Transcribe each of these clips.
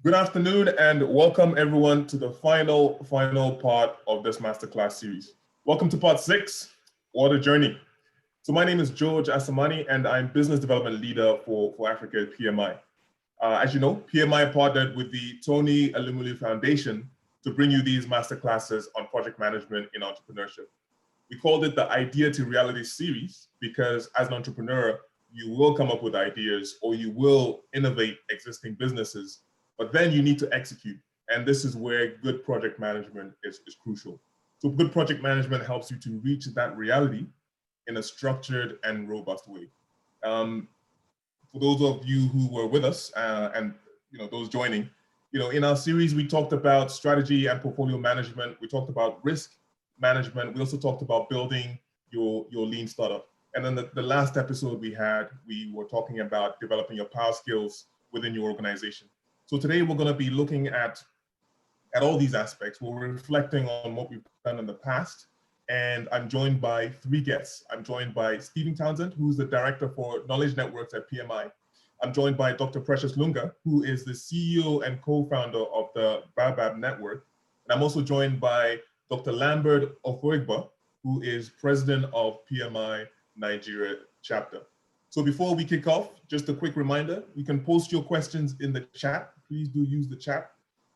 Good afternoon and welcome everyone to the final part of this Masterclass series. Welcome to part 6, What a Journey. So my name is George Asamani and I'm Business Development Leader for Africa at PMI. As you know, PMI partnered with the Tony Alumuli Foundation to bring you these Masterclasses on project management in entrepreneurship. We called it the Idea to Reality series because as an entrepreneur, you will come up with ideas or you will innovate existing businesses, but then you need to execute. And this is where good project management is crucial. So good project management helps you to reach that reality in a structured and robust way. For those of you who were with us and those joining, in our series, we talked about strategy and portfolio management. We talked about risk management. We also talked about building your lean startup. And then the last episode we were talking about developing your power skills within your organization. So today we're going to be looking at all these aspects. We're reflecting on what we've done in the past. And I'm joined by 3 guests. I'm joined by Stephen Townsend, who's the Director for Knowledge Networks at PMI. I'm joined by Dr. Precious Lunga, who is the CEO and co-founder of the Baobab Network. And I'm also joined by Dr. Lambert Ofoigba, who is President of PMI Nigeria Chapter. So before we kick off, just a quick reminder, you can post your questions in the chat. Please do use the chat.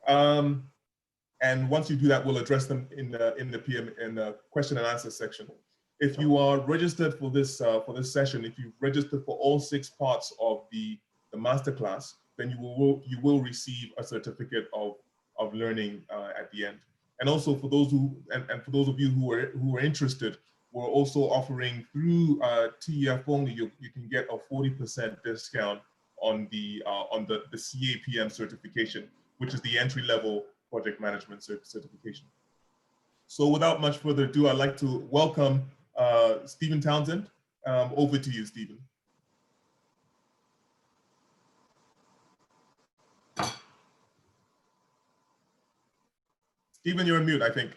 And once you do that, we'll address them in the question and answer section. If you are registered for this session, if you've registered for all 6 parts of the masterclass, then you will receive a certificate of learning at the end. And also for those for those of you who are interested, we're also offering through TEF only, you can get a 40% discount on the CAPM certification, which is the entry-level project management certification. So without much further ado, I'd like to welcome Stephen Townsend. Over to you, Stephen. Stephen, you're on mute, I think.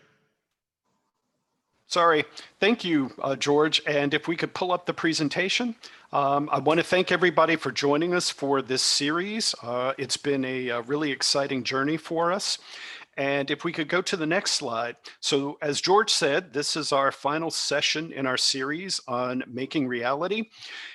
Sorry. Thank you, George. And if we could pull up the presentation, I want to thank everybody for joining us for this series. It's been a really exciting journey for us. And if we could go to the next slide. So as George said, this is our final session in our series on making reality.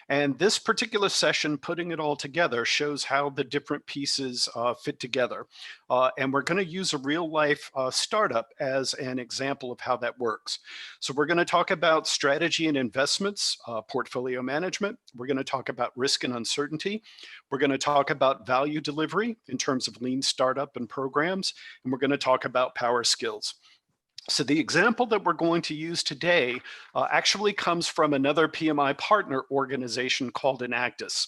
And this particular session, putting it all together, shows how the different pieces fit together. And we're going to use a real life startup as an example of how that works. So we're going to talk about strategy and investments, portfolio management. We're going to talk about risk and uncertainty. We're going to talk about value delivery in terms of lean startup and programs. And we're going to talk about power skills. So the example that we're going to use today actually comes from another PMI partner organization called Enactus.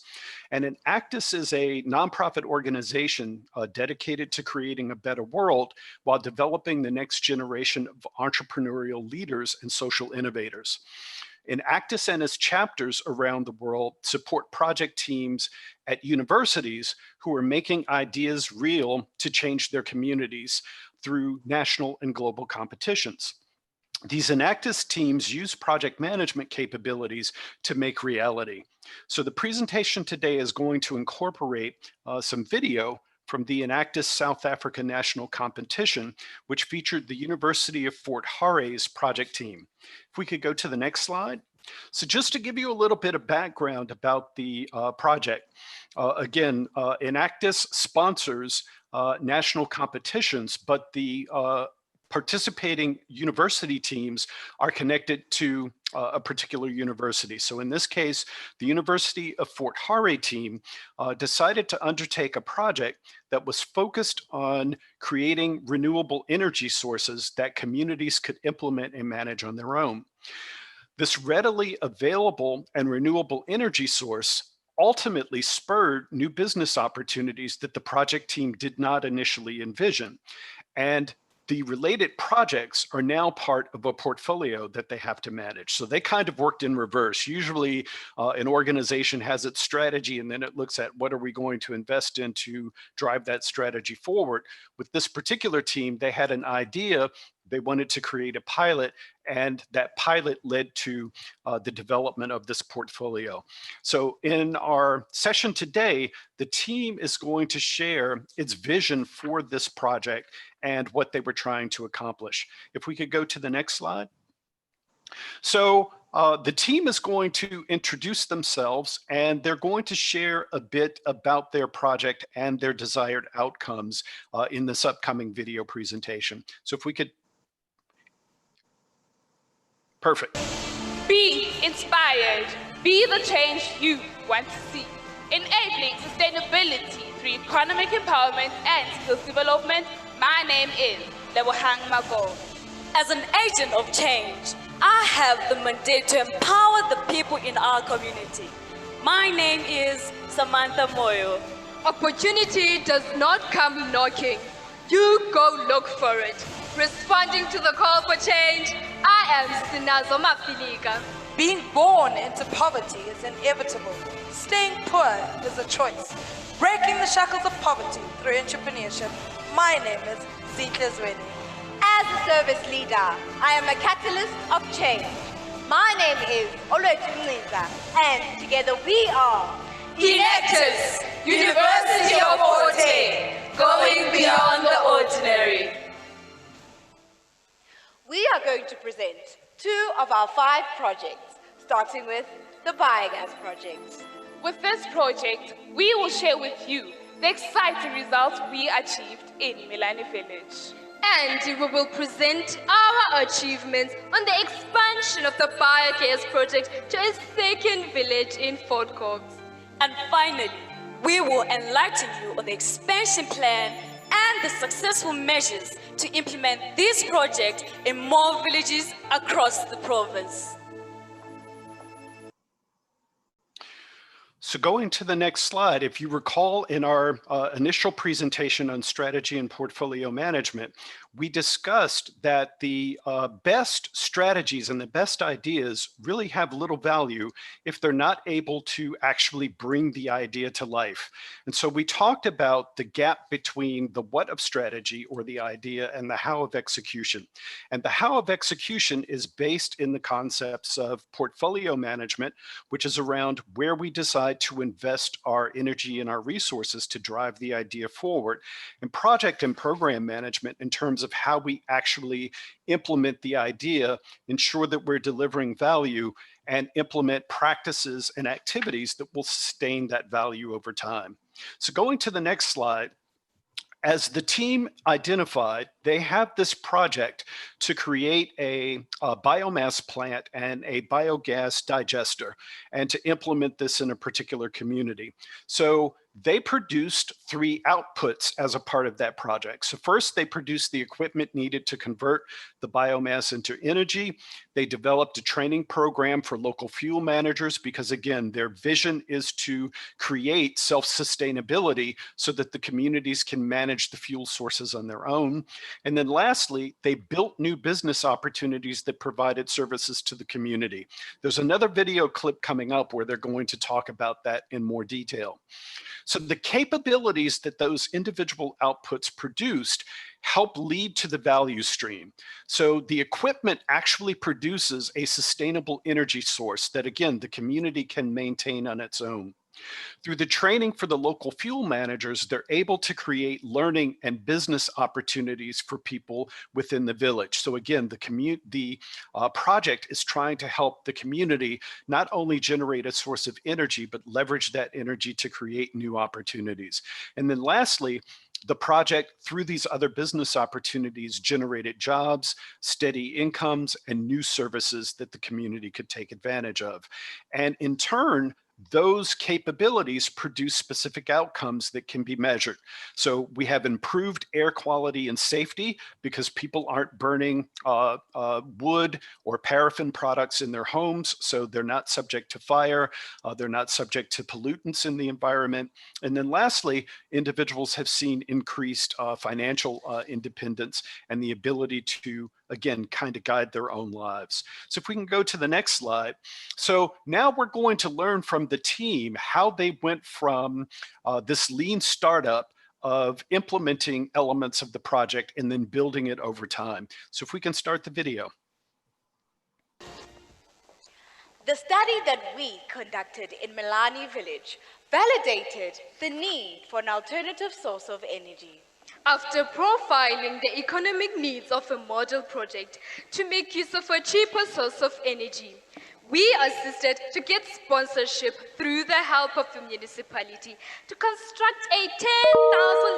And Enactus is a nonprofit organization dedicated to creating a better world while developing the next generation of entrepreneurial leaders and social innovators. Enactus and its chapters around the world support project teams at universities who are making ideas real to change their communities through national and global competitions. These Enactus teams use project management capabilities to make reality. So the presentation today is going to incorporate some video from the Enactus South Africa National Competition, which featured the University of Fort Hare's project team. If we could go to the next slide. So just to give you a little bit of background about the project, again, Enactus sponsors national competitions, but the participating university teams are connected to a particular university. So in this case, the University of Fort Hare team decided to undertake a project that was focused on creating renewable energy sources that communities could implement and manage on their own. This readily available and renewable energy source ultimately spurred new business opportunities that the project team did not initially envision. And the related projects are now part of a portfolio that they have to manage. So they kind of worked in reverse. Usually an organization has its strategy and then it looks at what are we going to invest in to drive that strategy forward. With this particular team, they had an idea They wanted to create a pilot, and that pilot led to the development of this portfolio. So in our session today, the team is going to share its vision for this project and what they were trying to accomplish. If we could go to the next slide. So the team is going to introduce themselves, and they're going to share a bit about their project and their desired outcomes in this upcoming video presentation. So if we could. Perfect. Be inspired. Be the change you want to see. Enabling sustainability through economic empowerment and skills development. My name is Lebohang Mago. As an agent of change, I have the mandate to empower the people in our community. My name is Samantha Moyo. Opportunity does not come knocking. You go look for it. Responding to the call for change, I am Sinazo Mafilika. Being born into poverty is inevitable. Staying poor is a choice. Breaking the shackles of poverty through entrepreneurship. My name is Zinhle Zweni. As a service leader, I am a catalyst of change. My name is Olwethu Mncinza, and together we are Electors, University of Forte, going beyond the ordinary. We are going to present 2 of our 5 projects, starting with the biogas project. With this project, we will share with you the exciting results we achieved in Milani Village. And we will present our achievements on the expansion of the biogas project to a second village in Fort Cox. And finally, we will enlighten you on the expansion plan and the successful measures to implement this project in more villages across the province. So going to the next slide, if you recall in our initial presentation on strategy and portfolio management, we discussed that the best strategies and the best ideas really have little value if they're not able to actually bring the idea to life. And so we talked about the gap between the what of strategy or the idea and the how of execution. And the how of execution is based in the concepts of portfolio management, which is around where we decide to invest our energy and our resources to drive the idea forward, and project and program management in terms of how we actually implement the idea, ensure that we're delivering value, and implement practices and activities that will sustain that value over time. So going to the next slide, as the team identified, they have this project to create a biomass plant and a biogas digester, and to implement this in a particular community. So they produced 3 outputs as a part of that project. So first, they produced the equipment needed to convert the biomass into energy. They developed a training program for local fuel managers because, again, their vision is to create self-sustainability so that the communities can manage the fuel sources on their own. And then lastly, they built new business opportunities that provided services to the community. There's another video clip coming up where they're going to talk about that in more detail. So the capabilities that those individual outputs produced help lead to the value stream. So the equipment actually produces a sustainable energy source that, again, the community can maintain on its own. Through the training for the local fuel managers, they're able to create learning and business opportunities for people within the village. So again, the project is trying to help the community not only generate a source of energy, but leverage that energy to create new opportunities. And then lastly, the project, through these other business opportunities, generated jobs, steady incomes, and new services that the community could take advantage of. And in turn, those capabilities produce specific outcomes that can be measured. So we have improved air quality and safety because people aren't burning wood or paraffin products in their homes, so they're not subject to fire, they're not subject to pollutants in the environment. And then lastly, individuals have seen increased financial independence and the ability to, again, kind of guide their own lives. So if we can go to the next slide. So now we're going to learn from the team how they went from this lean startup of implementing elements of the project and then building it over time. So if we can start the video. The study that we conducted in Milani Village validated the need for an alternative source of energy. After profiling the economic needs of a model project to make use of a cheaper source of energy, we assisted to get sponsorship through the help of the municipality to construct a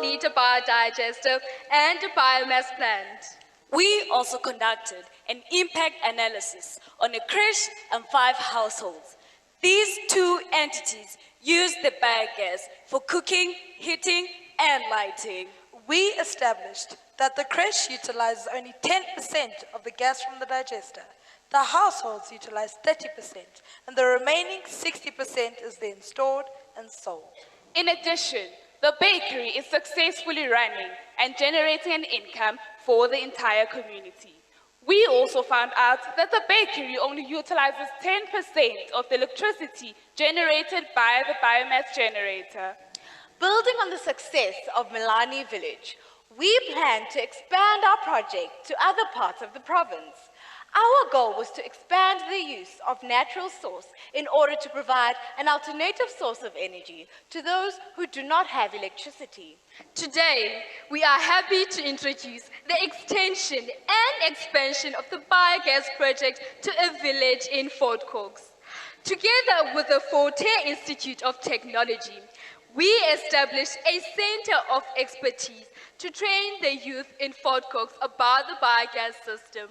10,000-litre biodigester and a biomass plant. We also conducted an impact analysis on a creche and 5 households. These 2 entities use the biogas for cooking, heating, and lighting. We established that the creche utilizes only 10% of the gas from the digester. The households utilize 30%, and the remaining 60% is then stored and sold. In addition, the bakery is successfully running and generating an income for the entire community. We also found out that the bakery only utilizes 10% of the electricity generated by the biomass generator. Building on the success of Milani Village, we plan to expand our project to other parts of the province. Our goal was to expand the use of natural source in order to provide an alternative source of energy to those who do not have electricity. Today, we are happy to introduce the extension and expansion of the biogas project to a village in Fort Cox. Together with the Forte Institute of Technology, we established a center of expertise to train the youth in Fort Cox about the biogas system.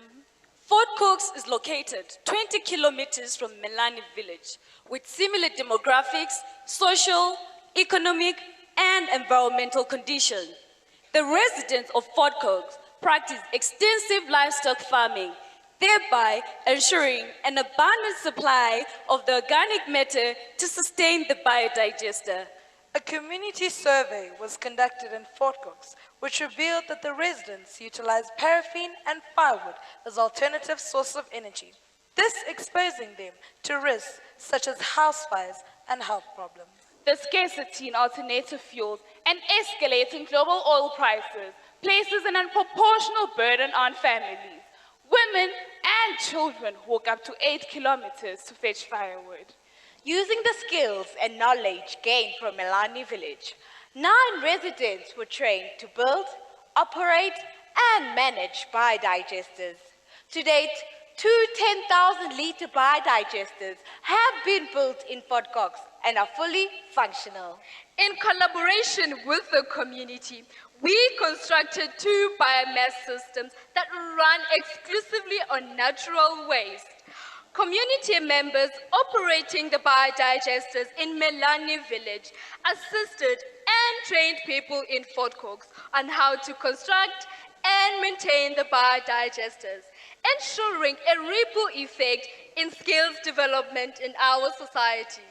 Fort Cox is located 20 kilometers from Milani Village with similar demographics, social, economic, and environmental conditions. The residents of Fort Cox practice extensive livestock farming, thereby ensuring an abundant supply of the organic matter to sustain the biodigester. A community survey was conducted in Fort Cox, which revealed that the residents utilize paraffin and firewood as alternative sources of energy, this exposing them to risks such as house fires and health problems. The scarcity in alternative fuels and escalating global oil prices places an unproportional burden on families. Women and children walk up to 8 kilometers to fetch firewood. Using the skills and knowledge gained from Milani Village, 9 residents were trained to build, operate, and manage biodigesters. To date, 2 10,000-litre biodigesters have been built in Fort Cox and are fully functional. In collaboration with the community, we constructed 2 biomass systems that run exclusively on natural waste. Community members operating the biodigesters in Milani Village assisted and trained people in Fort Cox on how to construct and maintain the biodigesters, ensuring a ripple effect in skills development in our society.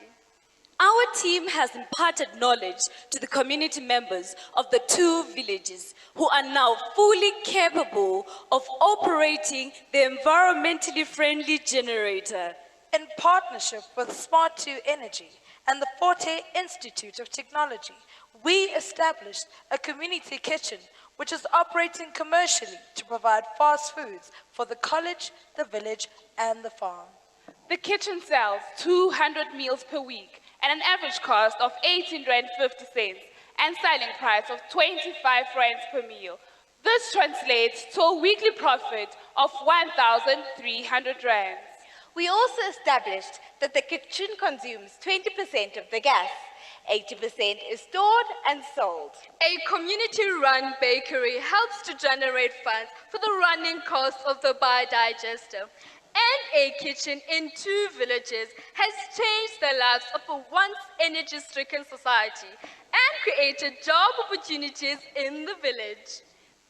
Our team has imparted knowledge to the community members of the 2 villages who are now fully capable of operating the environmentally friendly generator. In partnership with Smart 2 Energy and the Forte Institute of Technology, we established a community kitchen which is operating commercially to provide fast foods for the college, the village, and the farm. The kitchen sells 200 meals per week at an average cost of 18.50 rand and selling price of 25 rands per meal. This translates to a weekly profit of 1,300 rands. We also established that the kitchen consumes 20% of the gas. 80% is stored and sold. A community-run bakery helps to generate funds for the running costs of the biodigester. And a kitchen in 2 villages has changed the lives of a once energy-stricken society and created job opportunities in the village.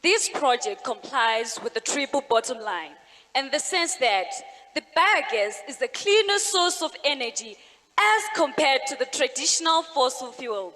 This project complies with the triple bottom line in the sense that the biogas is a cleaner source of energy as compared to the traditional fossil fuel.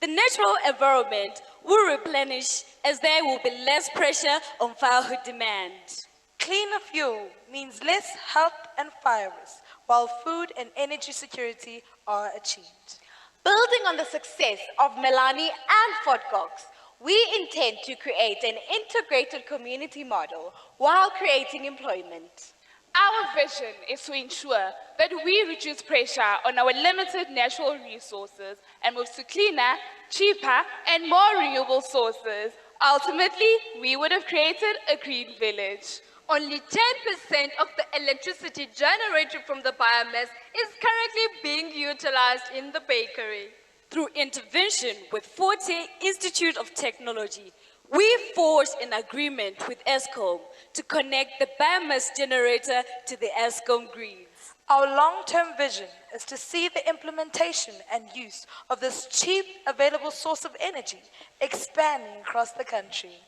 The natural environment will replenish as there will be less pressure on firewood demand. Cleaner fuel means less health and fire risk, while food and energy security are achieved. Building on the success of Milani and Fort Cox, We intend to create an integrated community model while creating employment. Our vision is to ensure that we reduce pressure on our limited natural resources and move to cleaner, cheaper, and more renewable sources. Ultimately, we would have created a green village. Only 10% of the electricity generated from the biomass is currently being utilized in the bakery. Through intervention with Forte Institute of Technology, we forged an agreement with Eskom to connect the biomass generator to the Eskom grid. Our long-term vision is to see the implementation and use of this cheap, available source of energy expanding across the country.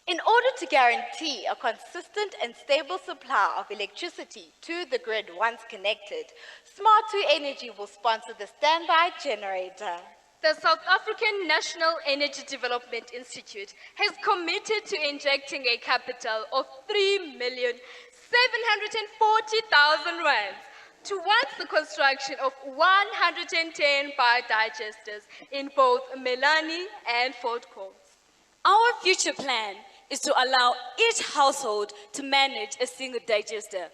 In order to guarantee a consistent and stable supply of electricity to the grid once connected, Smart2 Energy will sponsor the standby generator. The South African National Energy Development Institute has committed to injecting a capital of 3,740,000 rands towards the construction of 110 biodigesters in both Melani and Fort Coast. Our future plan is to allow each household to manage a single digester.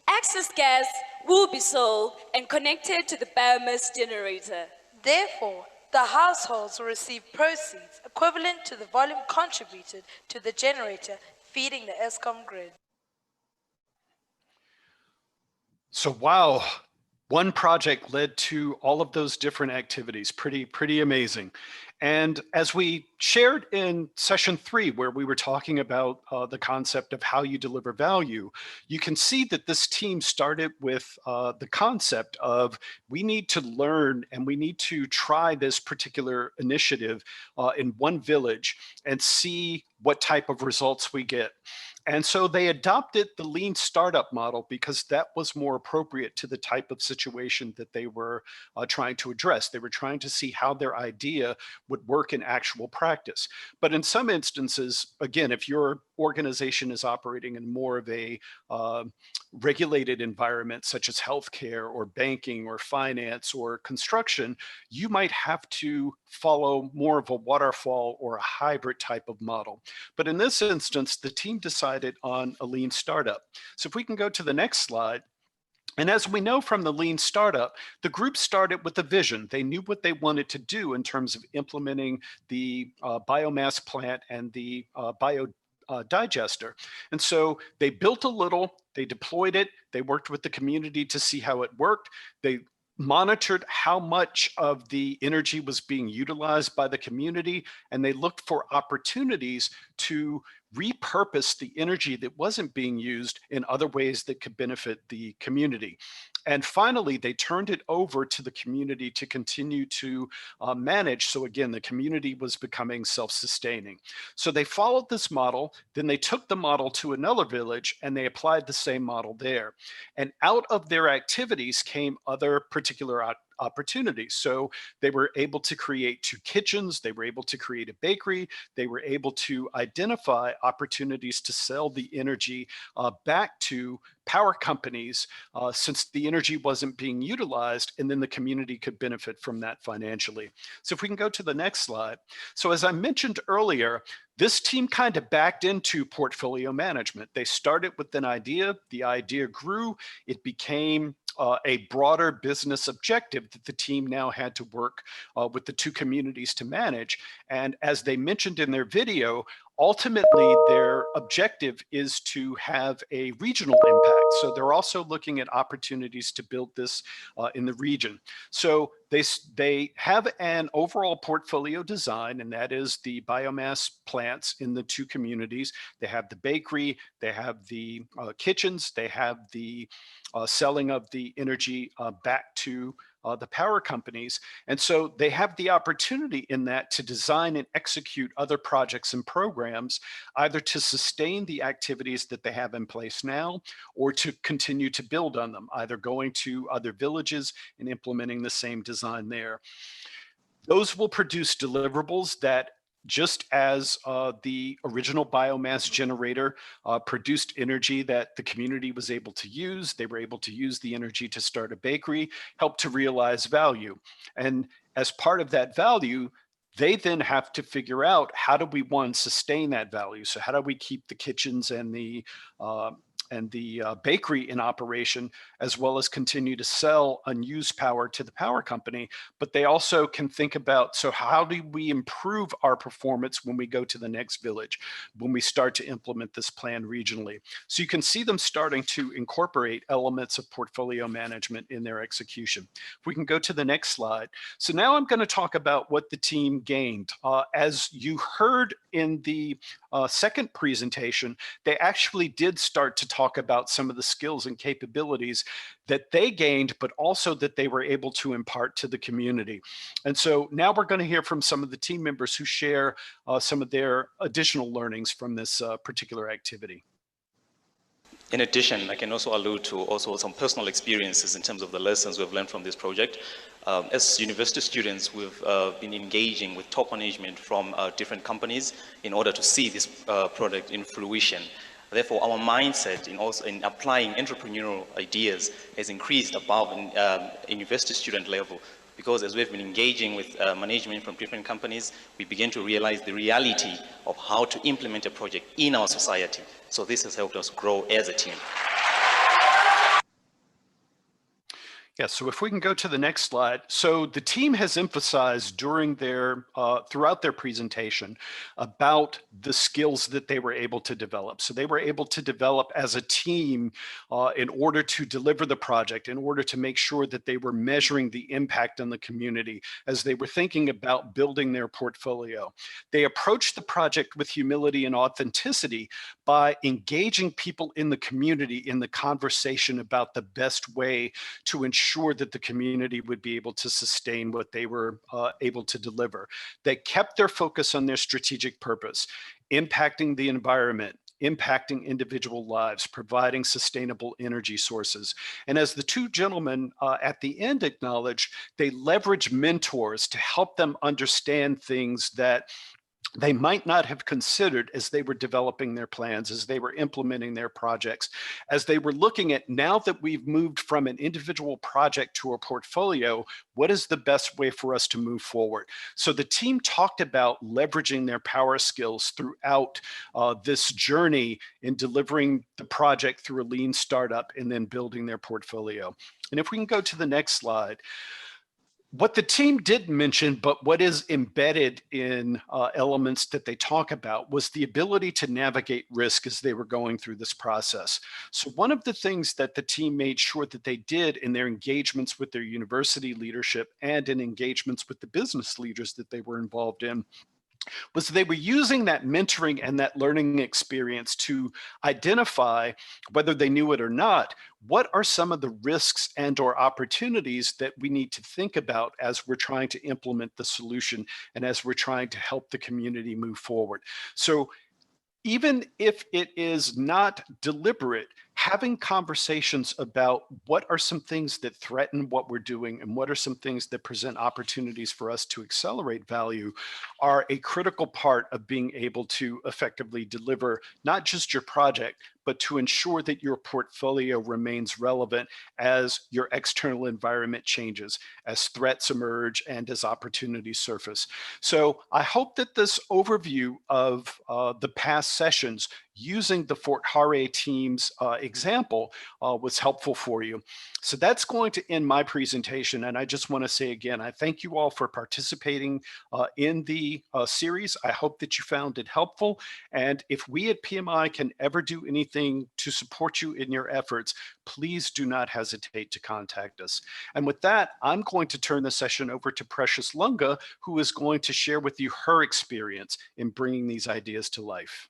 Excess gas will be sold and connected to the biomass generator. Therefore, the households will receive proceeds equivalent to the volume contributed to the generator feeding the Eskom grid. So wow, one project led to all of those different activities. Pretty amazing. And as we shared in session 3, where we were talking about the concept of how you deliver value, you can see that this team started with the concept of we need to learn and we need to try this particular initiative in one village and see what type of results we get. And so they adopted the lean startup model because that was more appropriate to the type of situation that they were trying to address. They were trying to see how their idea would work in actual practice. But in some instances, again, if your organization is operating in more of a regulated environment, such as healthcare or banking or finance or construction, you might have to follow more of a waterfall or a hybrid type of model. But in this instance, the team decided on a lean startup. So if we can go to the next slide. And as we know from the lean startup, the group started with a vision. They knew what they wanted to do in terms of implementing the biomass plant and the digester. And so they built a little, they deployed it, they worked with the community to see how it worked. They monitored how much of the energy was being utilized by the community, and they looked for opportunities to repurpose the energy that wasn't being used in other ways that could benefit the community. And finally, they turned it over to the community to continue to manage. So again, the community was becoming self-sustaining. So they followed this model, then they took the model to another village and they applied the same model there. And out of their activities came other particular opportunities. So they were able to create 2 kitchens, they were able to create a bakery, they were able to identify opportunities to sell the energy back to power companies since the energy wasn't being utilized, and then the community could benefit from that financially. So if we can go to the next slide. So as I mentioned earlier, this team kind of backed into portfolio management. They started with an idea, the idea grew, it became a broader business objective that the team now had to work with the 2 communities to manage. And as they mentioned in their video, ultimately their objective is to have a regional impact. So they're also looking at opportunities to build this in the region. So they have an overall portfolio design, and that is the biomass plants in the 2 communities. They have the bakery, they have the kitchens, they have the selling of the energy back to the power companies. And so they have the opportunity in that to design and execute other projects and programs, either to sustain the activities that they have in place now, or to continue to build on them, either going to other villages and implementing the same design there. Those will produce deliverables that, just as the original biomass generator produced energy that the community was able to use, they were able to use the energy to start a bakery, helped to realize value. And as part of that value, They then have to figure out, how do we, one, sustain that value? So how do we keep the kitchens and the bakery in operation, as well as continue to sell unused power to the power company? But they also can think about, so how do we improve our performance when we go to the next village, when we start to implement this plan regionally? So you can see them starting to incorporate elements of portfolio management in their execution. If we can go to the next slide. So now I'm going to talk about what the team gained. As you heard in the second presentation, they actually did start to talk about some of the skills and capabilities that they gained, but also that they were able to impart to the community. And so now we're going to hear from some of the team members who share some of their additional learnings from this particular activity. In addition, I can also allude to also some personal experiences in terms of the lessons we've learned from this project. As university students, we've been engaging with top management from different companies in order to see this product in fruition. Therefore, our mindset in applying entrepreneurial ideas has increased above university student level, because as we've been engaging with management from different companies, we begin to realize the reality of how to implement a project in our society. So this has helped us grow as a team. Yeah, so if we can go to the next slide. So the team has emphasized during their, throughout their presentation about the skills that they were able to develop. So they were able to develop as a team in order to deliver the project, in order to make sure that they were measuring the impact on the community as they were thinking about building their portfolio. They approached the project with humility and authenticity by engaging people in the community in the conversation about the best way to ensure that the community would be able to sustain what they were able to deliver. They kept their focus on their strategic purpose, impacting the environment, impacting individual lives, providing sustainable energy sources. And as the two gentlemen at the end acknowledged, they leverage mentors to help them understand things that they might not have considered as they were developing their plans, as they were implementing their projects, as they were looking at, now that we've moved from an individual project to a portfolio, what is the best way for us to move forward? So the team talked about leveraging their power skills throughout this journey in delivering the project through a lean startup and then building their portfolio. And if we can go to the next slide. What the team did mention, but what is embedded in elements that they talk about, was the ability to navigate risk as they were going through this process. So one of the things that the team made sure that they did in their engagements with their university leadership and in engagements with the business leaders that they were involved in was they were using that mentoring and that learning experience to identify, whether they knew it or not, what are some of the risks and or opportunities that we need to think about as we're trying to implement the solution and as we're trying to help the community move forward. So even if it is not deliberate, having conversations about what are some things that threaten what we're doing and what are some things that present opportunities for us to accelerate value are a critical part of being able to effectively deliver not just your project, but to ensure that your portfolio remains relevant as your external environment changes, as threats emerge, and as opportunities surface. So I hope that this overview of the past sessions using the Fort Hare team's example was helpful for you. So that's going to end my presentation. And I just want to say again, I thank you all for participating in the series. I hope that you found it helpful. And if we at PMI can ever do anything to support you in your efforts, please do not hesitate to contact us. And with that, I'm going to turn the session over to Precious Lunga, who is going to share with you her experience in bringing these ideas to life.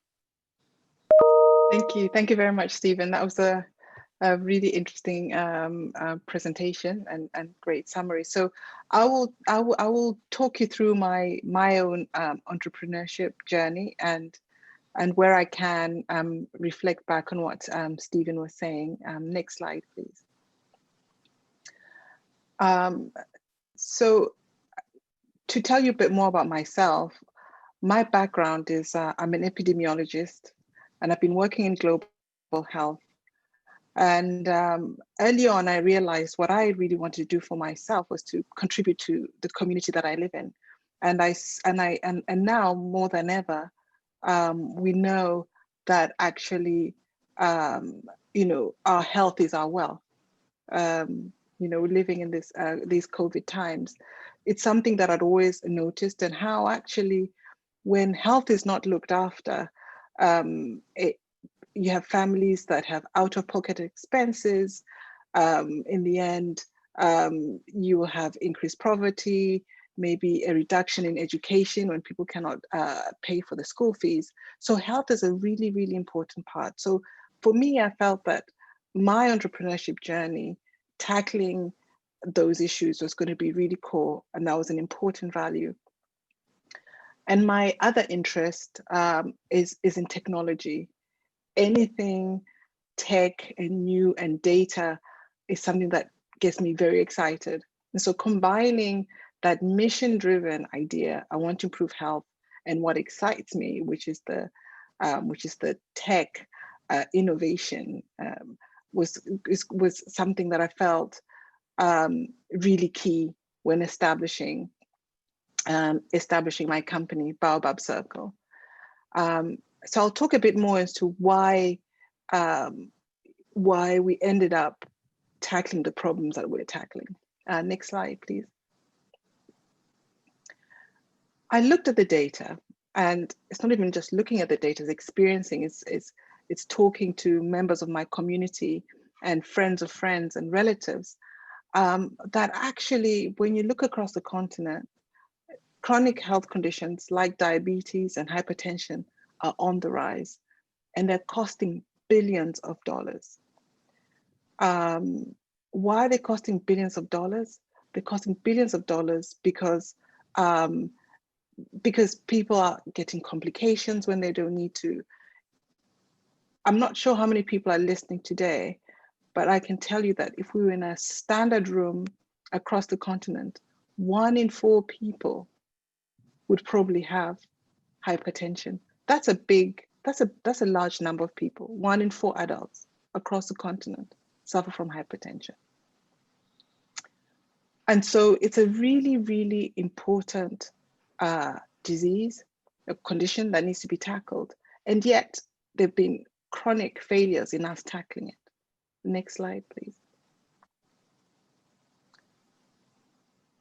Thank you. Thank you very much, Stephen. That was a really interesting presentation and great summary. So I will talk you through my own entrepreneurship journey and where I can reflect back on what Stephen was saying. Next slide, please. So to tell you a bit more about myself, my background is I'm an epidemiologist, and I've been working in global health. And early on, I realized what I really wanted to do for myself was to contribute to the community that I live in. And now more than ever, we know that actually, our health is our wealth. Living in these COVID times, it's something that I'd always noticed, and how actually when health is not looked after, you have families that have out-of-pocket expenses. In the end, you will have increased poverty, maybe a reduction in education when people cannot pay for the school fees. So health is a really, really important part. So for me, I felt that my entrepreneurship journey, tackling those issues, was going to be really core, and that was an important value. And my other interest is in technology. Anything tech and new and data is something that gets me very excited. And so combining that mission-driven idea, I want to improve health, and what excites me, which is the tech innovation, was something that I felt really key when establishing my company, Baobab Circle. So I'll talk a bit more as to why we ended up tackling the problems that we're tackling. Next slide, please. I looked at the data, and it's not even just looking at the data, it's experiencing, it's talking to members of my community and friends of friends and relatives, that actually, when you look across the continent, chronic health conditions like diabetes and hypertension are on the rise, and they're costing billions of dollars. Why are they costing billions of dollars? They're costing billions of dollars because people are getting complications when they don't need to. I'm not sure how many people are listening today, but I can tell you that if we were in a standard room across the continent, 1 in 4 people would probably have hypertension. That's a large number of people. 1 in 4 adults across the continent suffer from hypertension. And so it's a really, really important disease, a condition that needs to be tackled. And yet there've been chronic failures in us tackling it. Next slide, please.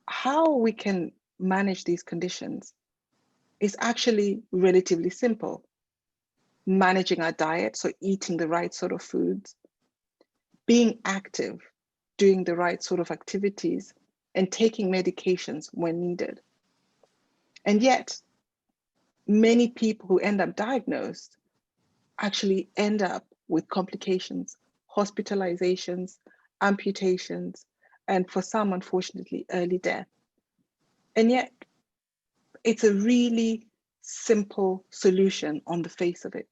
How we can manage these conditions is actually relatively simple. Managing our diet, so eating the right sort of foods, being active, doing the right sort of activities, and taking medications when needed. And yet, many people who end up diagnosed actually end up with complications, hospitalizations, amputations, and for some, unfortunately, early death. And yet, it's a really simple solution on the face of it.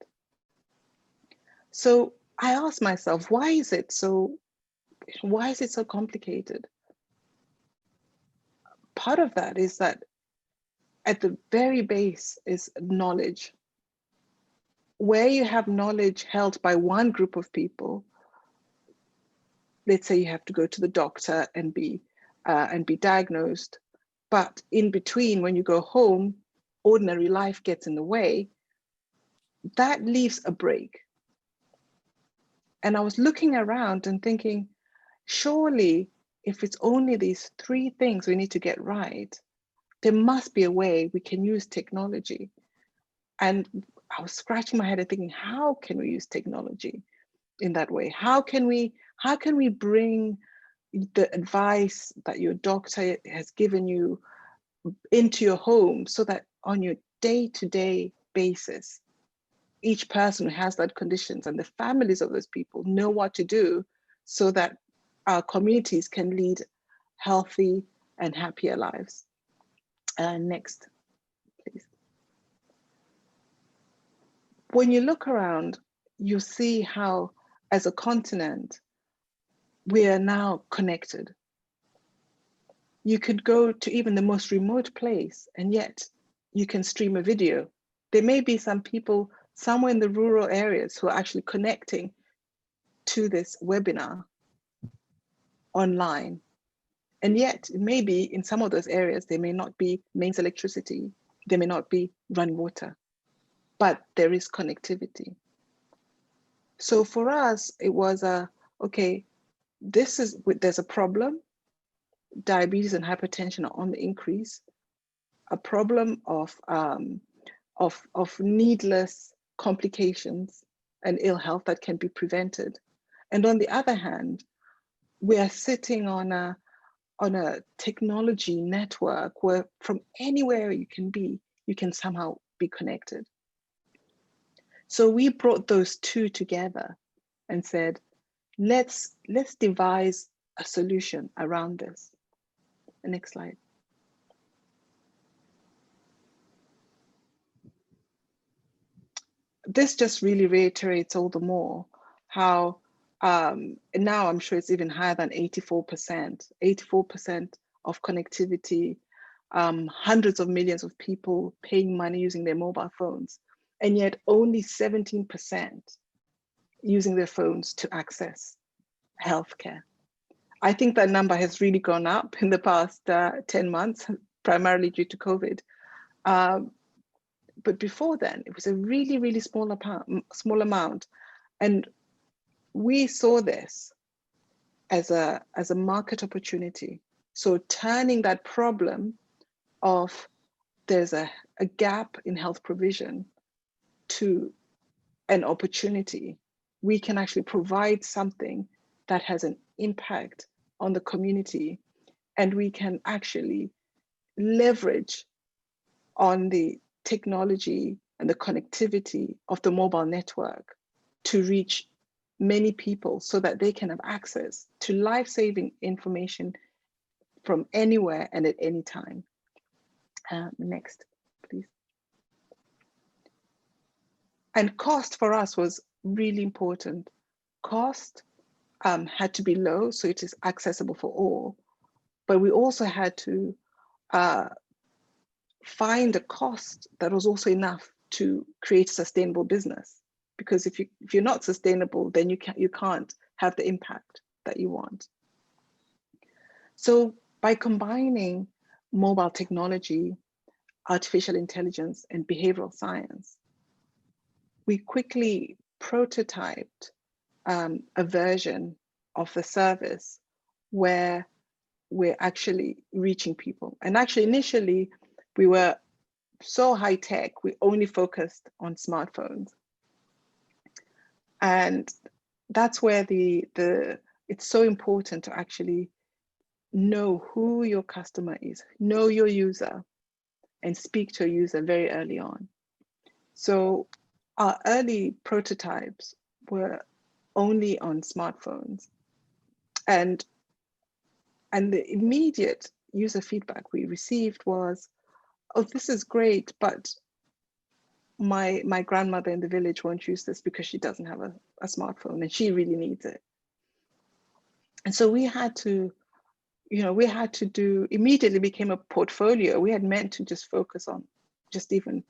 So I asked myself, why is it so complicated? Part of that is that at the very base is knowledge. Where you have knowledge held by one group of people, let's say you have to go to the doctor and be diagnosed, but in between, when you go home, ordinary life gets in the way, that leaves a break. And I was looking around and thinking, surely if it's only these 3 things we need to get right, there must be a way we can use technology. And I was scratching my head and thinking, how can we use technology in that way? How can we bring the advice that your doctor has given you into your home, so that on your day-to-day basis, each person who has that conditions and the families of those people know what to do, so that our communities can lead healthy and happier lives. Next, please. When you look around, you see how, as a continent, we are now connected. You could go to even the most remote place, and yet you can stream a video. There may be some people somewhere in the rural areas who are actually connecting to this webinar online. And yet, maybe in some of those areas, there may not be mains electricity, there may not be running water, but there is connectivity. So for us, it was okay, there's a problem. Diabetes and hypertension are on the increase. A problem of needless complications and ill health that can be prevented. And on the other hand, we are sitting on a technology network where from anywhere you can somehow be connected. So we brought those two together and said, let's devise a solution around this. The next slide. This just really reiterates all the more how now I'm sure it's even higher than 84% of connectivity, hundreds of millions of people paying money using their mobile phones, and yet only 17% using their phones to access healthcare. I think that number has really gone up in the past 10 months, primarily due to COVID. But before then, it was a really, really small amount. And we saw this as a market opportunity. So turning that problem of there's a gap in health provision to an opportunity. We can actually provide something that has an impact on the community, and we can actually leverage on the technology and the connectivity of the mobile network to reach many people so that they can have access to life-saving information from anywhere and at any time. Next, please. And cost for us was really important. Cost had to be low, so it is accessible for all. But we also had to find a cost that was also enough to create a sustainable business. Because if you're not sustainable, then you can't have the impact that you want. So by combining mobile technology, artificial intelligence, and behavioral science, we quickly prototyped a version of the service where we're actually reaching people. And actually, initially, we were so high tech, we only focused on smartphones. And that's where it's so important to actually know who your customer is, know your user, and speak to a user very early on. So our early prototypes were only on smartphones. And the immediate user feedback we received was, oh, this is great, but my grandmother in the village won't use this because she doesn't have a smartphone and she really needs it. And so we had to, immediately became a portfolio. We had meant to just focus on just even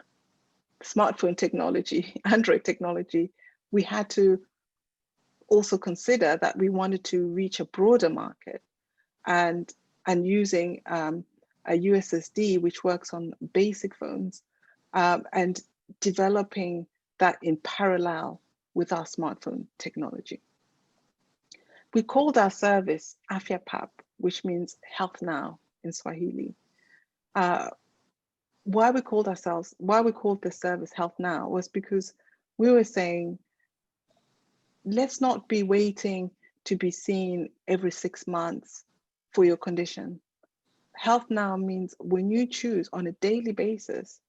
smartphone technology, Android technology. We had to also consider that we wanted to reach a broader market and using a USSD, which works on basic phones, and developing that in parallel with our smartphone technology. We called our service Afya Pap, which means health now in Swahili. Why we called the service Health Now was because we were saying, let's not be waiting to be seen every 6 months for your condition. Health Now means when you choose on a daily basis,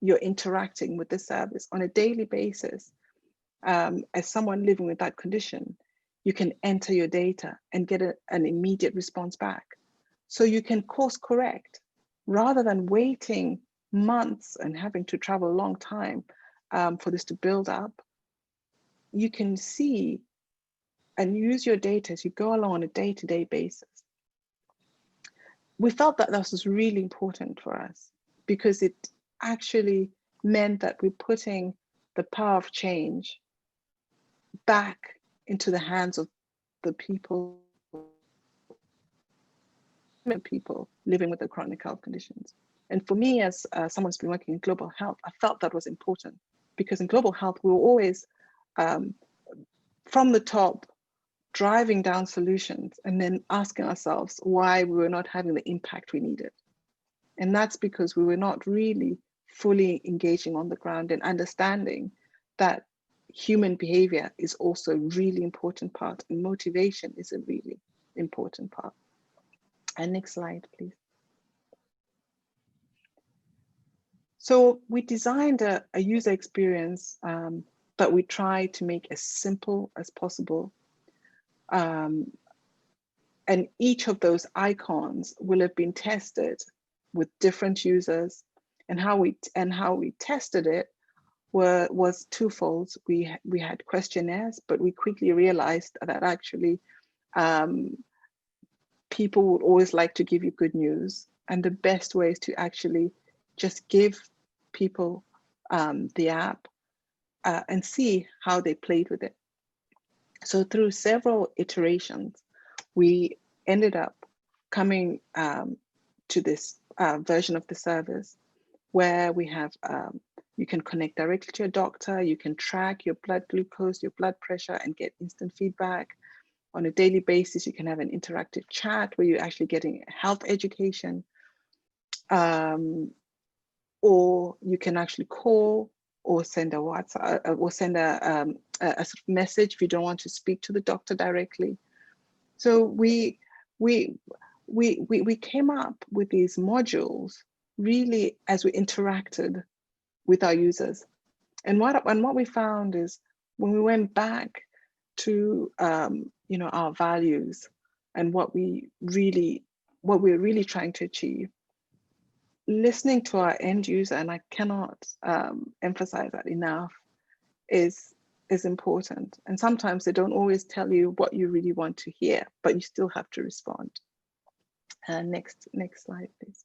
you're interacting with the service on a daily basis. As someone living with that condition, you can enter your data and get an immediate response back. So you can course correct rather than waiting months and having to travel a long time for this to build up. You can see and use your data as you go along on a day-to-day basis. We felt that this was really important for us because it actually meant that we're putting the power of change back into the hands of the people people living with the chronic health conditions. And for me, as someone who's been working in global health, I felt that was important, because in global health, we were always from the top, driving down solutions and then asking ourselves why we were not having the impact we needed. And that's because we were not really fully engaging on the ground and understanding that human behavior is also a really important part, and motivation is a really important part. And next slide, please. So we designed a user experience that we try to make as simple as possible. And each of those icons will have been tested with different users, and how we tested it was twofold. We had questionnaires, but we quickly realized that actually people would always like to give you good news, and the best way is to actually just give people the app and see how they played with it. So through several iterations, we ended up coming to this version of the service where we have, you can connect directly to a doctor, you can track your blood glucose, your blood pressure, and get instant feedback. On a daily basis, you can have an interactive chat where you're actually getting health education, or you can actually call or send a WhatsApp or send a message if you don't want to speak to the doctor directly. So we came up with these modules really as we interacted with our users. And what we found is when we went back to our values and what we're really trying to achieve, listening to our end user, and I cannot emphasize that enough, is important. And sometimes they don't always tell you what you really want to hear, but you still have to respond. Next slide, please.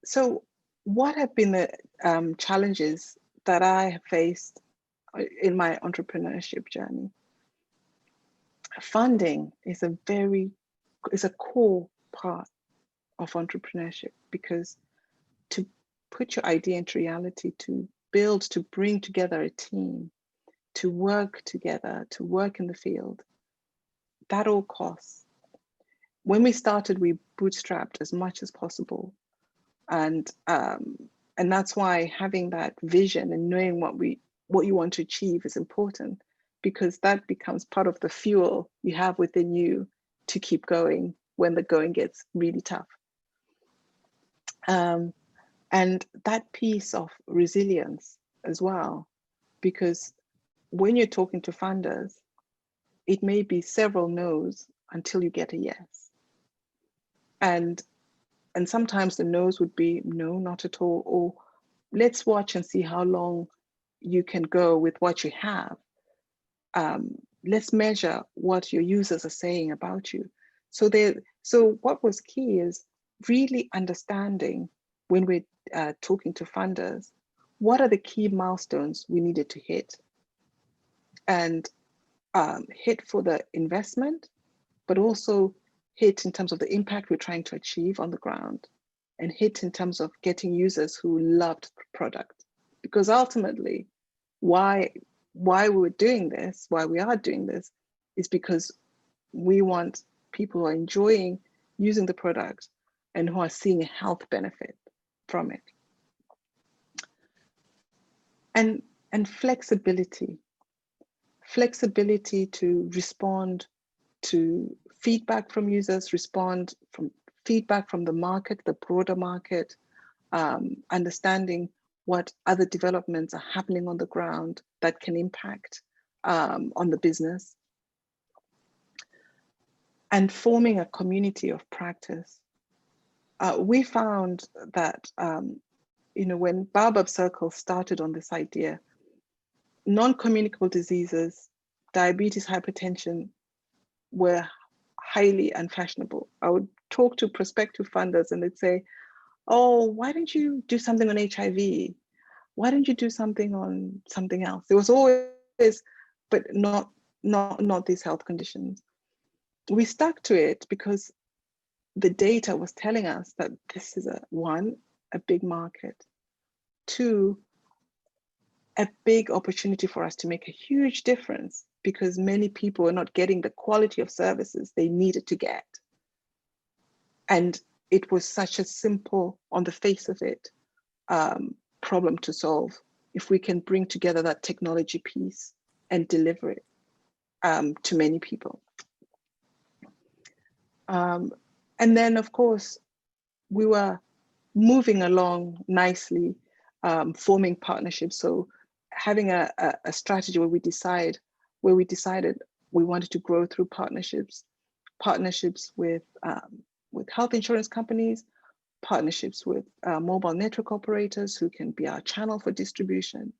So what have been the challenges that I have faced in my entrepreneurship journey? Funding is a core part of entrepreneurship, because to put your idea into reality, to bring together a team, to work together, to work in the field, that all costs. When we started, we bootstrapped as much as possible. And that's why having that vision and knowing what you want to achieve is important, because that becomes part of the fuel you have within you to keep going when the going gets really tough. And that piece of resilience as well, because when you're talking to funders, it may be several no's until you get a yes. And sometimes the no's would be no, not at all, or let's watch and see how long you can go with what you have. Let's measure what your users are saying about you. So what was key is really understanding, when we're talking to funders, what are the key milestones we needed to hit, and hit for the investment, but also hit in terms of the impact we're trying to achieve on the ground, and hit in terms of getting users who loved the product. Because ultimately, why we are doing this is because we want people who are enjoying using the product and who are seeing a health benefit from it. And flexibility to respond to feedback from users, respond from feedback from the market, the broader market, understanding what other developments are happening on the ground that can impact on the business, and forming a community of practice. We found that when Baobab Circle started on this idea, non-communicable diseases, diabetes, hypertension, were highly unfashionable. I would talk to prospective funders and they'd say, oh, why don't you do something on HIV? Why don't you do something on something else? There was always, but not not these health conditions. We stuck to it because the data was telling us that this is a big market, 2, a big opportunity for us to make a huge difference because many people are not getting the quality of services they needed to get. And it was such a simple, on the face of it, problem to solve if we can bring together that technology piece and deliver it to many people. And then, of course, we were moving along nicely, forming partnerships. So having a strategy where we decided we wanted to grow through partnerships with health insurance companies, partnerships with mobile network operators who can be our channel for distribution.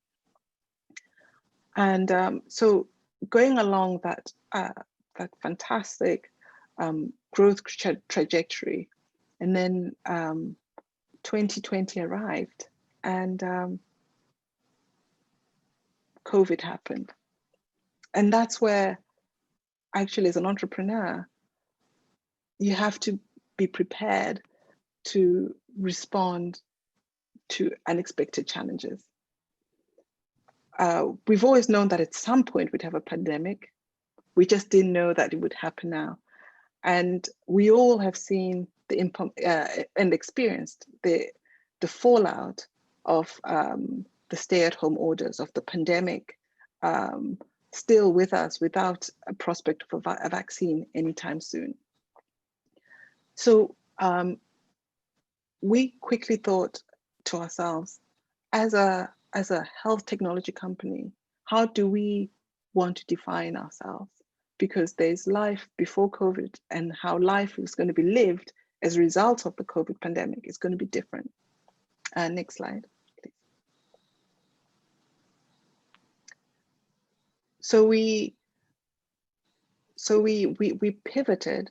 And so going along that fantastic growth trajectory, and then 2020 arrived, and COVID happened. And that's where, actually, as an entrepreneur, you have to be prepared to respond to unexpected challenges. We've always known that at some point we'd have a pandemic. We just didn't know that it would happen now. And we all have seen the impact and experienced the fallout of the stay-at-home orders, of the pandemic, still with us without a prospect of a vaccine anytime soon. So we quickly thought to ourselves, as a health technology company, how do we want to define ourselves? Because there's life before COVID, and how life is going to be lived as a result of the COVID pandemic is going to be different. Next slide, please. So we pivoted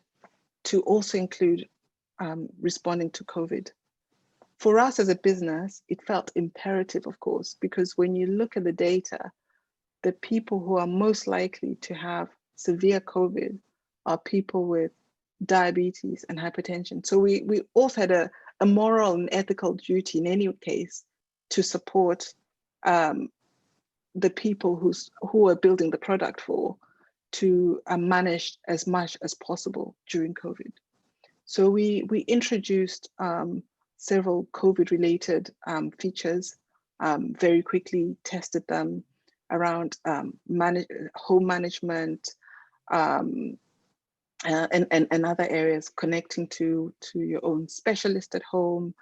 to also include responding to COVID. For us as a business, it felt imperative, of course, because when you look at the data, the people who are most likely to have severe COVID are people with diabetes and hypertension. So we also had a moral and ethical duty in any case to support the people who are building the product for, to manage as much as possible during COVID. So we introduced several COVID-related features, very quickly tested them around home management, and other areas, connecting to your own specialist at home,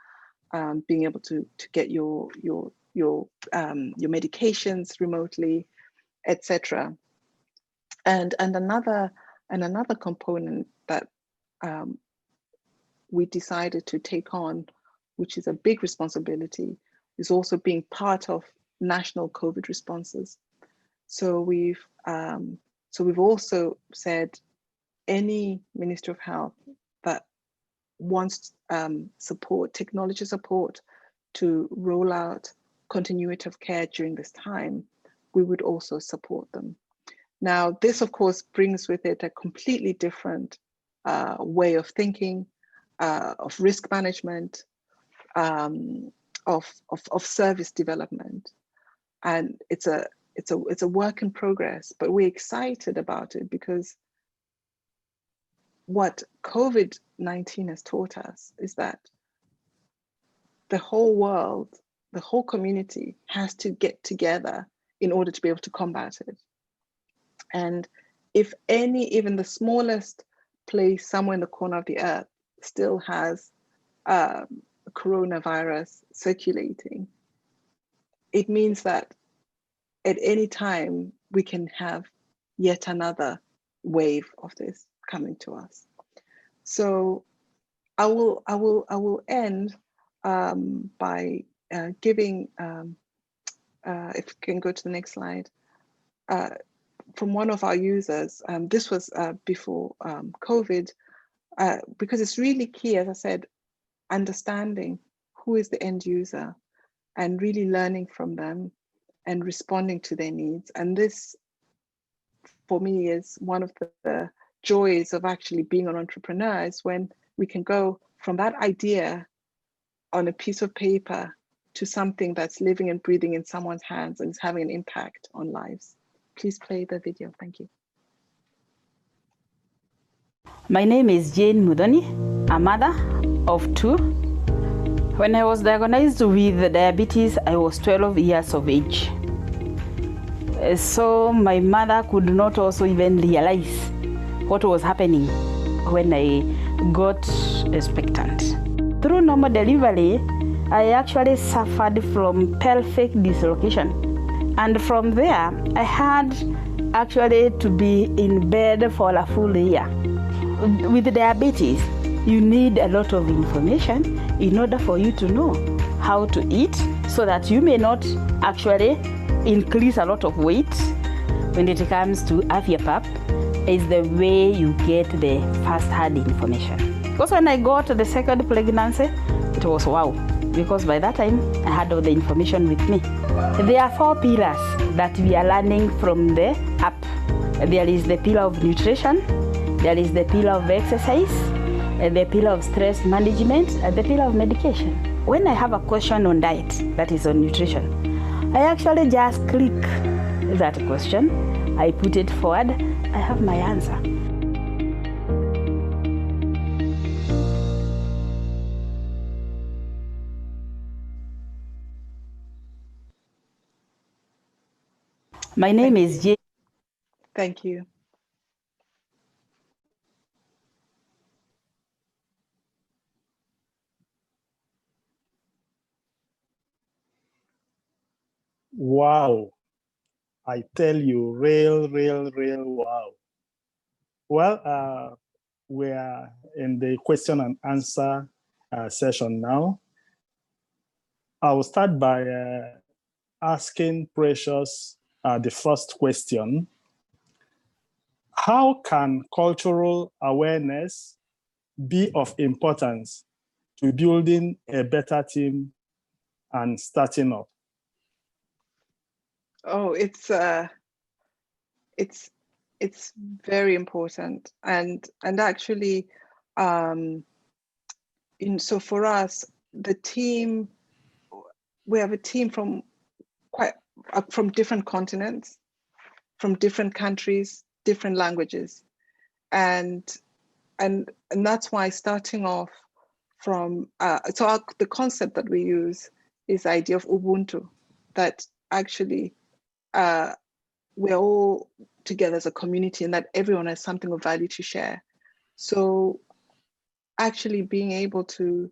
being able to get your medications remotely, etc. And another component that we decided to take on, which is a big responsibility, is also being part of national COVID responses. So we've also said any Ministry of Health that wants technology support to roll out continuity of care during this time, we would also support them. Now, this of course brings with it a completely different way of thinking, of risk management, of service development, and it's a work in progress. But we're excited about it because what COVID-19 has taught us is that the whole world, the whole community has to get together in order to be able to combat it. And if even the smallest place somewhere in the corner of the earth still has coronavirus circulating, it means that at any time we can have yet another wave of this coming to us. So I will end by giving, if we can go to the next slide, from one of our users. This was before COVID, because it's really key, as I said, understanding who is the end user and really learning from them and responding to their needs. And this for me is one of the joys of actually being an entrepreneur is when we can go from that idea on a piece of paper to something that's living and breathing in someone's hands and is having an impact on lives. Please play the video. Thank you. My name is Jane Mudoni, a mother of 2. When I was diagnosed with diabetes, I was 12 years of age. So my mother could not also even realize what was happening when I got expectant. Through normal delivery, I actually suffered from pelvic dislocation. And from there, I had actually to be in bed for a full year. With diabetes, you need a lot of information in order for you to know how to eat so that you may not actually increase a lot of weight. When it comes to AFIAPAP, is the way you get the first-hand information. Because when I got the second pregnancy, it was wow, because by that time, I had all the information with me. There are 4 pillars that we are learning from the app. There is the pillar of nutrition, there is the pillar of exercise, the pillar of stress management, and the pillar of medication. When I have a question on diet, that is on nutrition, I actually just click that question, I put it forward, I have my answer. My name is Jane. Thank you. Wow. I tell you, real wow. Well, we are in the question and answer session now. I will start by asking Precious the first question. How can cultural awareness be of importance to building a better team and starting up? Oh, it's very important, and actually, so for us, the team, we have a team from from different continents, from different countries, different languages, and that's why starting off from the concept that we use is the idea of Ubuntu, that actually we're all together as a community and that everyone has something of value to share. So actually being able to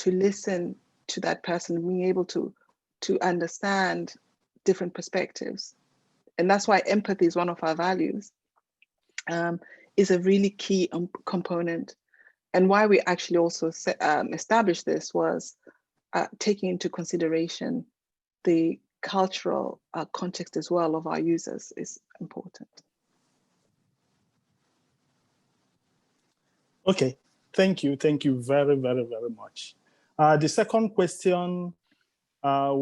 listen to that person, being able to understand different perspectives, and that's why empathy is one of our values, is a really key component. And why we actually also established this was taking into consideration the cultural context as well of our users is important. Okay, thank you very much. The second question, I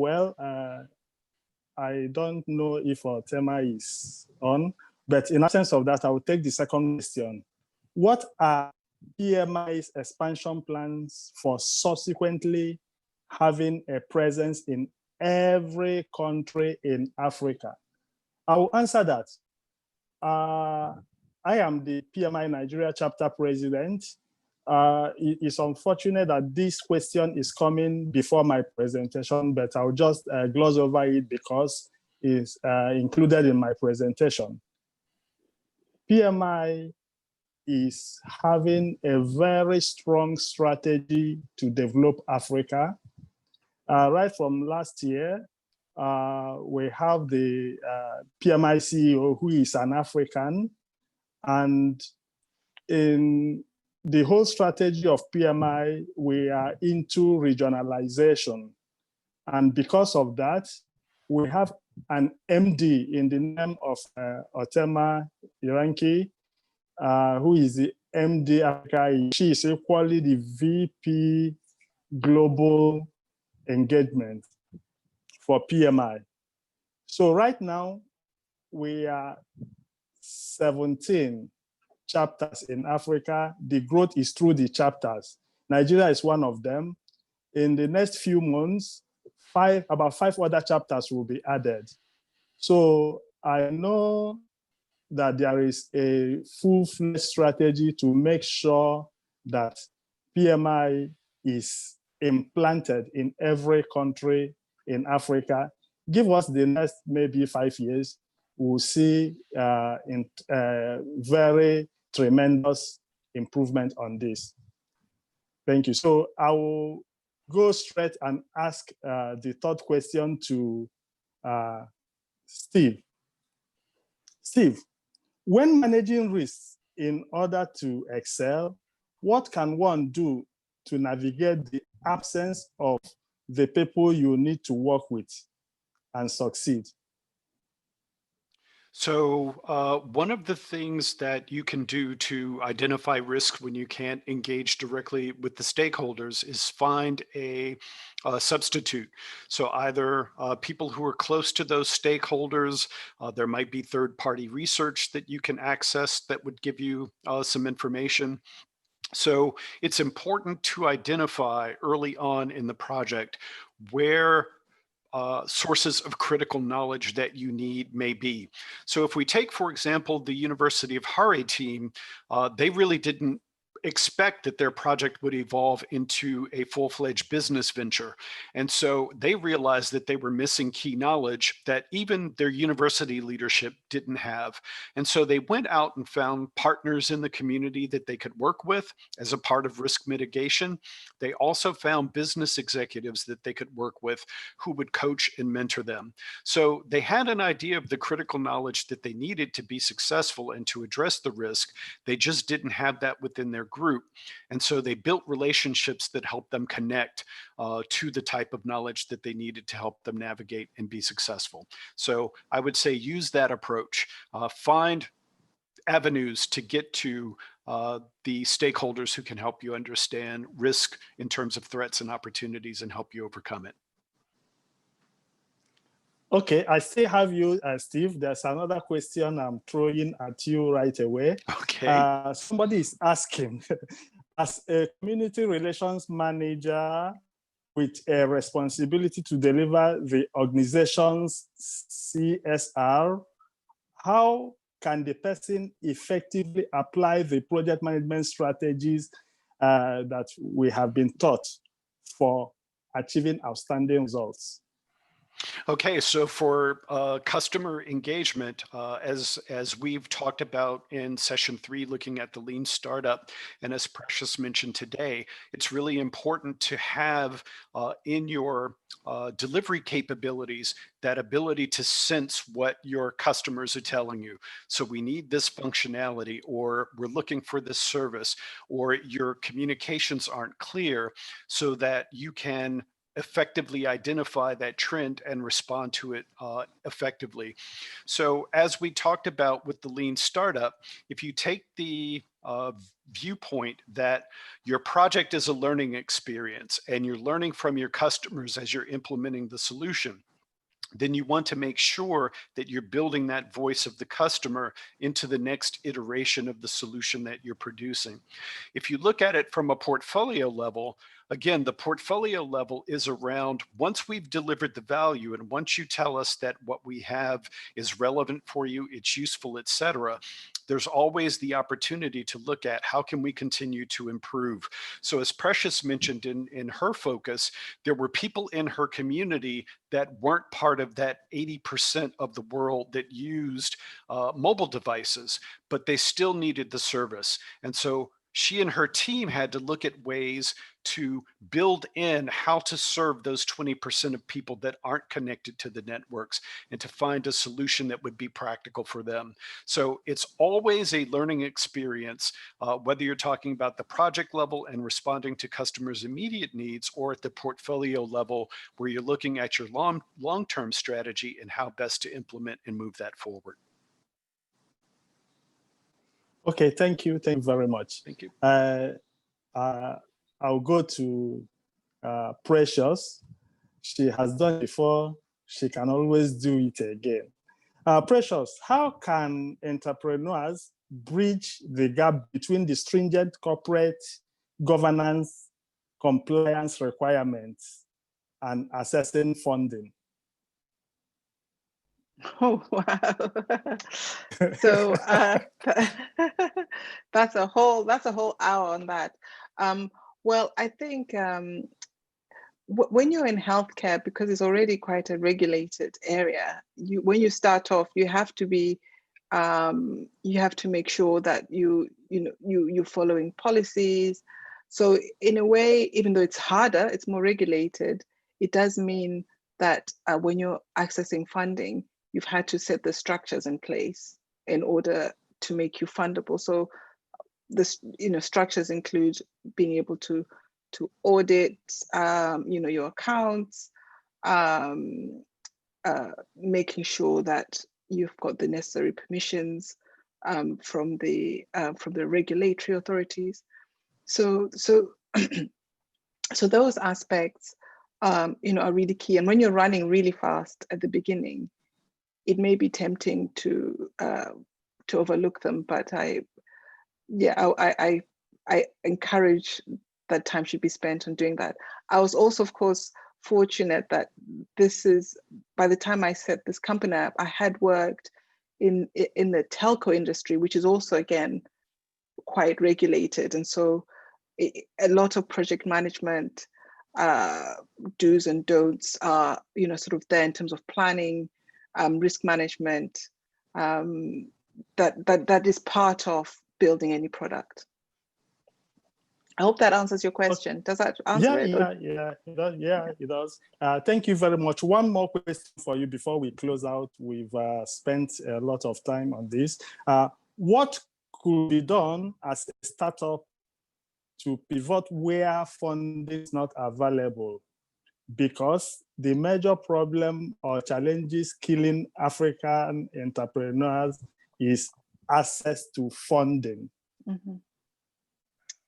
don't know if Tema is on, but in absence of that, I will take the second question. What are PMI's expansion plans for subsequently having a presence in every country in Africa? I will answer that. I am the PMI Nigeria chapter president. It's unfortunate that this question is coming before my presentation, but I'll just gloss over it because it's included in my presentation. PMI is having a very strong strategy to develop Africa. Right from last year, we have the PMI CEO who is an African, and in the whole strategy of PMI, we are into regionalization. And because of that, we have an MD in the name of Otema Iranki, who is the MD Africa. She is equally the VP Global Engagement for PMI. So right now, we are 17 chapters in Africa. The growth is through the chapters. Nigeria is one of them. In the next few months, about five other chapters will be added. So I know that there is a full-fledged strategy to make sure that PMI is implanted in every country in Africa. Give us the next maybe 5 years, we'll see very tremendous improvement on this. Thank you. So I will go straight and ask the third question to Steve. Steve, when managing risks in order to excel, what can one do to navigate the absence of the people you need to work with and succeed? So one of the things that you can do to identify risk when you can't engage directly with the stakeholders is find a substitute. So either people who are close to those stakeholders, there might be third-party research that you can access that would give you some information. So it's important to identify early on in the project where sources of critical knowledge that you need may be. So if we take, for example, the University of Hare team, they really didn't expect that their project would evolve into a full-fledged business venture. And so they realized that they were missing key knowledge that even their university leadership didn't have. And so they went out and found partners in the community that they could work with as a part of risk mitigation. They also found business executives that they could work with who would coach and mentor them. So they had an idea of the critical knowledge that they needed to be successful and to address the risk. They just didn't have that within their group. And so they built relationships that helped them connect to the type of knowledge that they needed to help them navigate and be successful. So I would say use that approach. Find avenues to get to the stakeholders who can help you understand risk in terms of threats and opportunities and help you overcome it. Okay, I still have you, Steve. There's another question I'm throwing at you right away. Okay. Somebody is asking, as a community relations manager with a responsibility to deliver the organization's CSR, how can the person effectively apply the project management strategies that we have been taught for achieving outstanding results? Okay, so for customer engagement, as we've talked about in session 3, looking at the lean startup, and as Precious mentioned today, it's really important to have in your delivery capabilities that ability to sense what your customers are telling you. So we need this functionality, or we're looking for this service, or your communications aren't clear, so that you can effectively identify that trend and respond to it effectively. So as we talked about with the lean startup, if you take the viewpoint that your project is a learning experience and you're learning from your customers as you're implementing the solution, then you want to make sure that you're building that voice of the customer into the next iteration of the solution that you're producing. If you look at it from a portfolio level, again, the portfolio level is around once we've delivered the value and once you tell us that what we have is relevant for you, it's useful, et cetera, there's always the opportunity to look at how can we continue to improve. So as Precious mentioned in her focus, there were people in her community that weren't part of that 80% of the world that used mobile devices, but they still needed the service. And so she and her team had to look at ways to build in how to serve those 20% of people that aren't connected to the networks and to find a solution that would be practical for them. So it's always a learning experience, whether you're talking about the project level and responding to customers' immediate needs, or at the portfolio level where you're looking at your long-term strategy and how best to implement and move that forward. Okay, thank you. Thank you very much. Thank you. I'll go to Precious. She has done it before. She can always do it again. Precious, how can entrepreneurs bridge the gap between the stringent corporate governance compliance requirements and assessing funding? Oh, wow. So that's a whole hour on that. Well, I think when you're in healthcare, because it's already quite a regulated area, when you start off, you have to be you have to make sure that you're following policies. So in a way, even though it's harder, it's more regulated, it does mean that when you're accessing funding, you've had to set the structures in place in order to make you fundable. So this, structures include being able to audit, your accounts, making sure that you've got the necessary permissions from the regulatory authorities. So those aspects, are really key. And when you're running really fast at the beginning, it may be tempting to overlook them. But I encourage that time should be spent on doing that. I was also, of course, fortunate that by the time I set this company up, I had worked in the telco industry, which is also, again, quite regulated. And so a lot of project management do's and don'ts are, sort of there in terms of planning, risk management, that is part of building any product. I hope that answers your question. Does that answer it? Yeah, it does. Thank you very much. One more question for you before we close out. We've spent a lot of time on this. What could be done as a startup to pivot where funding is not available? Because the major problem or challenges killing African entrepreneurs is access to funding. Mm-hmm.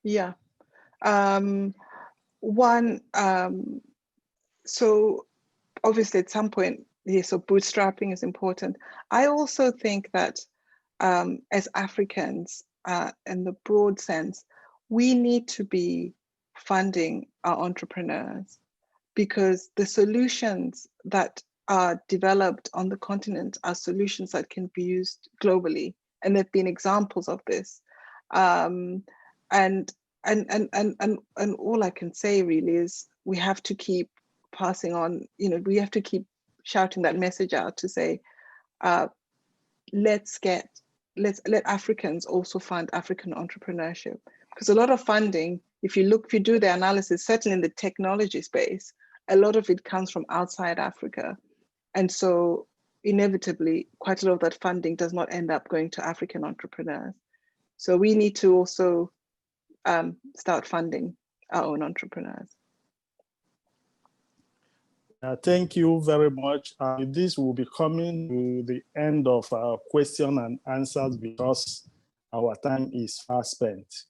Yeah. So obviously at some point, so bootstrapping is important. I also think that as Africans, in the broad sense, we need to be funding our entrepreneurs, because the solutions that are developed on the continent are solutions that can be used globally. And there have been examples of this. And all I can say really is we have to keep passing on, we have to keep shouting that message out to say, let Africans also fund African entrepreneurship. Because a lot of funding, if you do the analysis, certainly in the technology space, a lot of it comes from outside Africa. And so inevitably, quite a lot of that funding does not end up going to African entrepreneurs. So we need to also start funding our own entrepreneurs. Thank you very much. This will be coming to the end of our question and answers because our time is fast spent.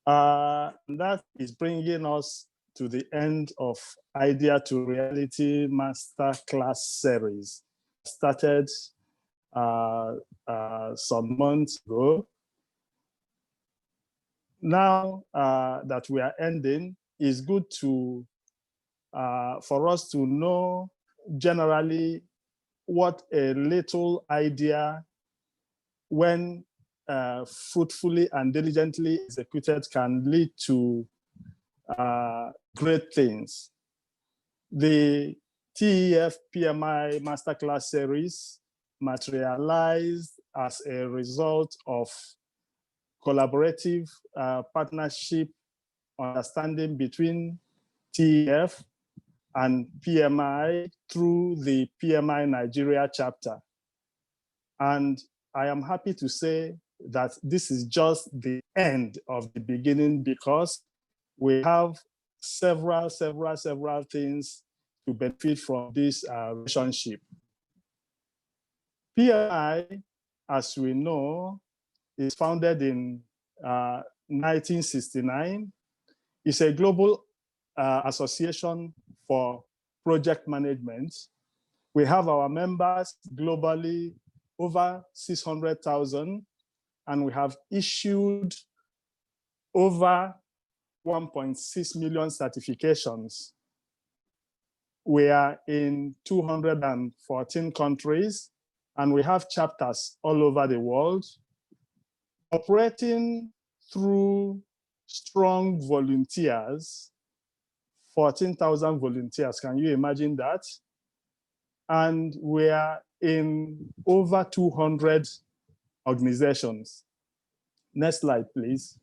That is bringing us to the end of Idea to Reality Masterclass series. Started some months ago. Now that we are ending, it's good to for us to know generally what a little idea, when fruitfully and diligently executed, can lead to great things. The TEF PMI Masterclass series materialized as a result of collaborative partnership understanding between TEF and PMI through the PMI Nigeria chapter. And I am happy to say that this is just the end of the beginning, because we have several things to benefit from this relationship. PMI, as we know, is founded in 1969. It's a global association for project management. We have our members globally over 600,000, and we have issued over 1.6 million certifications. We are in 214 countries, and we have chapters all over the world, operating through strong volunteers, 14,000 volunteers. Can you imagine that? And we are in over 200 organizations. Next slide, please.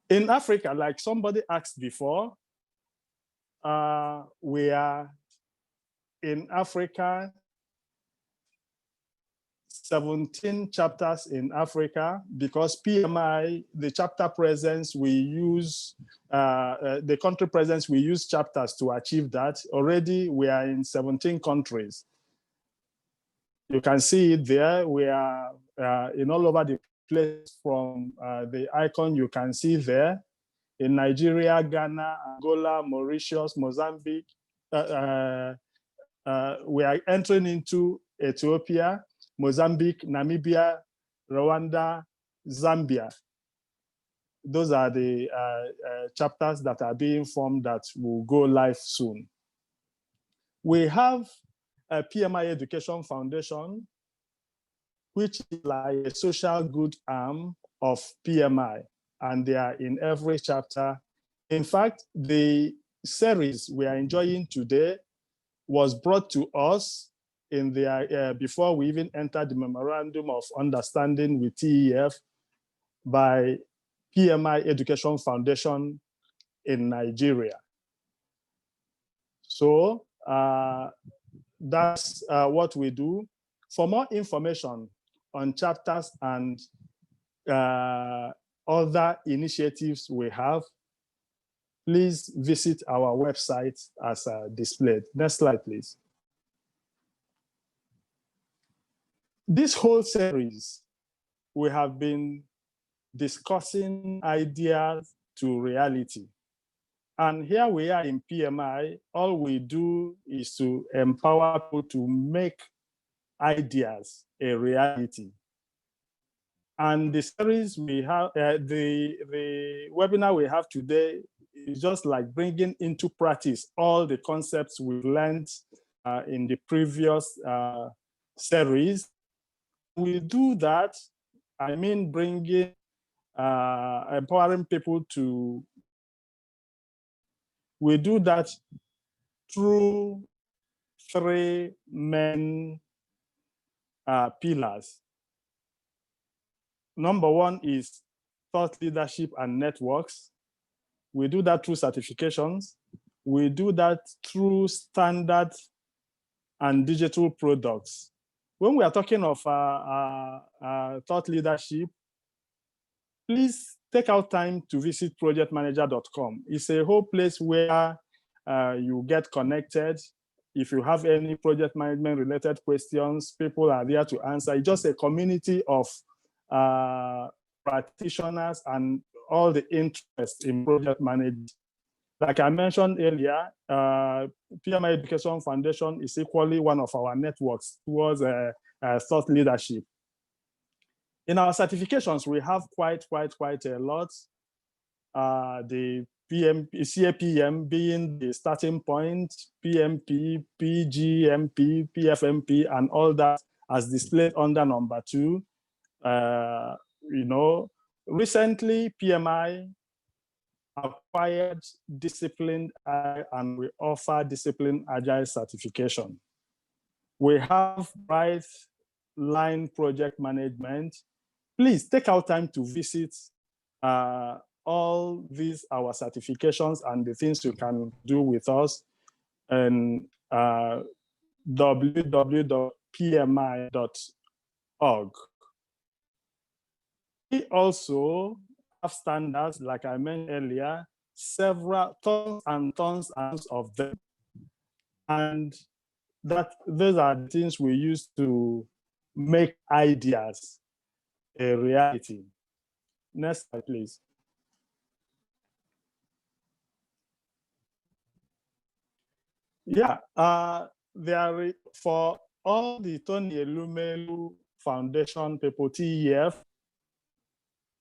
In Africa, like somebody asked before, we are in Africa, 17 chapters in Africa, because PMI, the chapter presence, we use, the country presence, we use chapters to achieve that. Already we are in 17 countries. You can see it there. We are in all over the place from the icon you can see there. In Nigeria, Ghana, Angola, Mauritius, Mozambique. We are entering into Ethiopia, Mozambique, Namibia, Rwanda, Zambia. Those are the chapters that are being formed that will go live soon. We have a PMI Education Foundation, which is like a social good arm of PMI, and they are in every chapter. In fact, the series we are enjoying today was brought to us in the, before we even entered the Memorandum of Understanding with TEF by PMI Education Foundation in Nigeria. So that's what we do. For more information on chapters and other initiatives we have, please visit our website as displayed. Next slide, please. This whole series, we have been discussing ideas to reality. And here we are in PMI, all we do is to empower people to make ideas a reality. And the series we have, the webinar we have today is just like bringing into practice all the concepts we learned in the previous series. We do that, I mean bringing, empowering people to, we do that through three main pillars. Number one is thought leadership and networks. We do that through certifications. We do that through standard and digital products. When we are talking of thought leadership, please take out time to visit projectmanager.com. It's a whole place where you get connected. If you have any project management related questions, people are there to answer. It's just a community of practitioners and all the interest in project management. Like I mentioned earlier, PMI Education Foundation is equally one of our networks towards thought leadership. In our certifications, we have quite a lot. The CAPM being the starting point, PMP, PGMP, PFMP, and all that as displayed under number 2. You know, recently PMI acquired Disciplined Agile, and we offer Disciplined Agile certification. We have Bright Line Project Management. Please take out time to visit all these, our certifications and the things you can do with us, and www.pmi.org. We also have standards, like I mentioned earlier, several tons and tons of them. And those are the things we use to make ideas a reality. Next slide, please. Yeah, for all the Tony Elumelu Foundation people, TEF,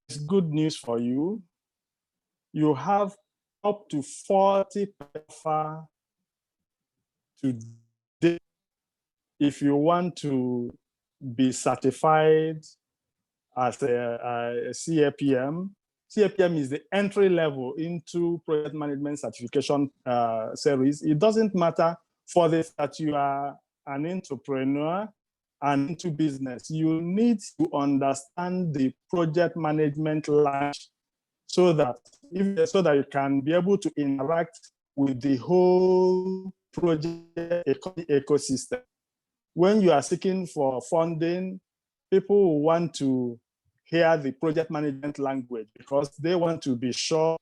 it's good news for you. You have up to 40 PEFA today if you want to be certified as a CAPM. CAPM is the entry level into project management certification series. It doesn't matter for this that you are an entrepreneur and into business. You need to understand the project management language so that you can be able to interact with the whole project ecosystem. When you are seeking for funding, people will want to hear the project management language because they want to be sure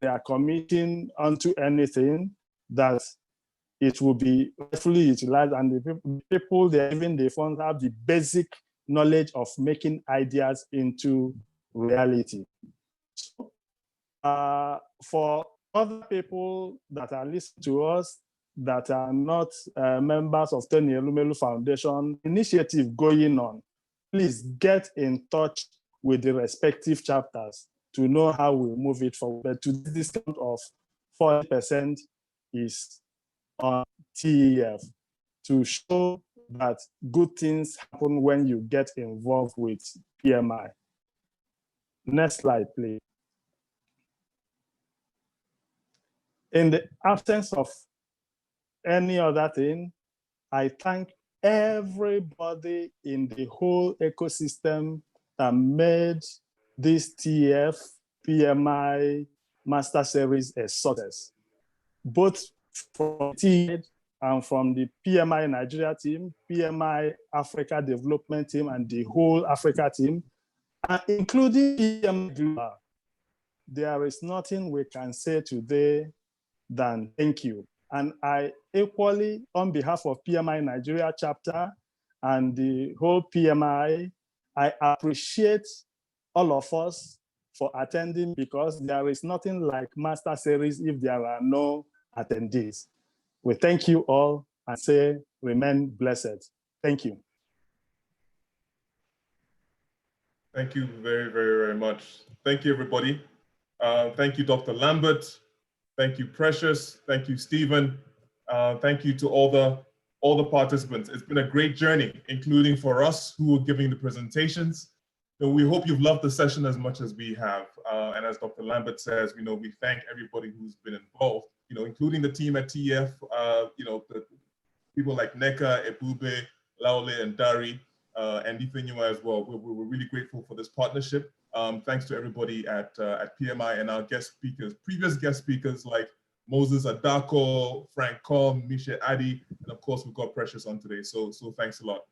they are committing onto anything that it will be fully utilized, and the people they are giving the funds have the basic knowledge of making ideas into reality. So, for other people that are listening to us that are not members of Tony Elumelu Foundation initiative going on, please get in touch with the respective chapters to know how we move it forward. But to this discount of 40% is on TEF to show that good things happen when you get involved with PMI. Next slide, please. In the absence of any other thing, I thank everybody in the whole ecosystem that made this TEF PMI Master Series a success, both from TEF and from the PMI Nigeria team, PMI Africa Development team, and the whole Africa team, including PMI Global. There is nothing we can say today than thank you. And I equally, on behalf of PMI Nigeria chapter and the whole PMI, I appreciate all of us for attending, because there is nothing like Master Series if there are no attendees. We thank you all and say, remain blessed. Thank you. Thank you very, very, very much. Thank you, everybody. Thank you, Dr. Lambert. Thank you, Precious. Thank you, Stephen. Thank you to all the participants. It's been a great journey, including for us who are giving the presentations. So we hope you've loved the session as much as we have. And as Dr. Lambert says, we thank everybody who's been involved, including the team at TEF, the people like Neka, Ebube, Laole, and Dari, and Ifenyua as well. We're really grateful for this partnership. Thanks to everybody at PMI and our guest speakers, previous guest speakers like Moses Adako, Frank Com, Misha Adi, and of course we've got Precious on today. So thanks a lot.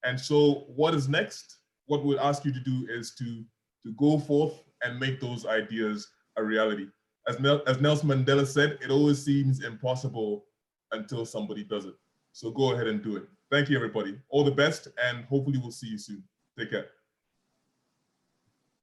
And so what is next? What we'll ask you to do is to go forth and make those ideas a reality. As Nelson Mandela said, it always seems impossible until somebody does it. So go ahead and do it. Thank you, everybody. All the best, and hopefully we'll see you soon. Take care.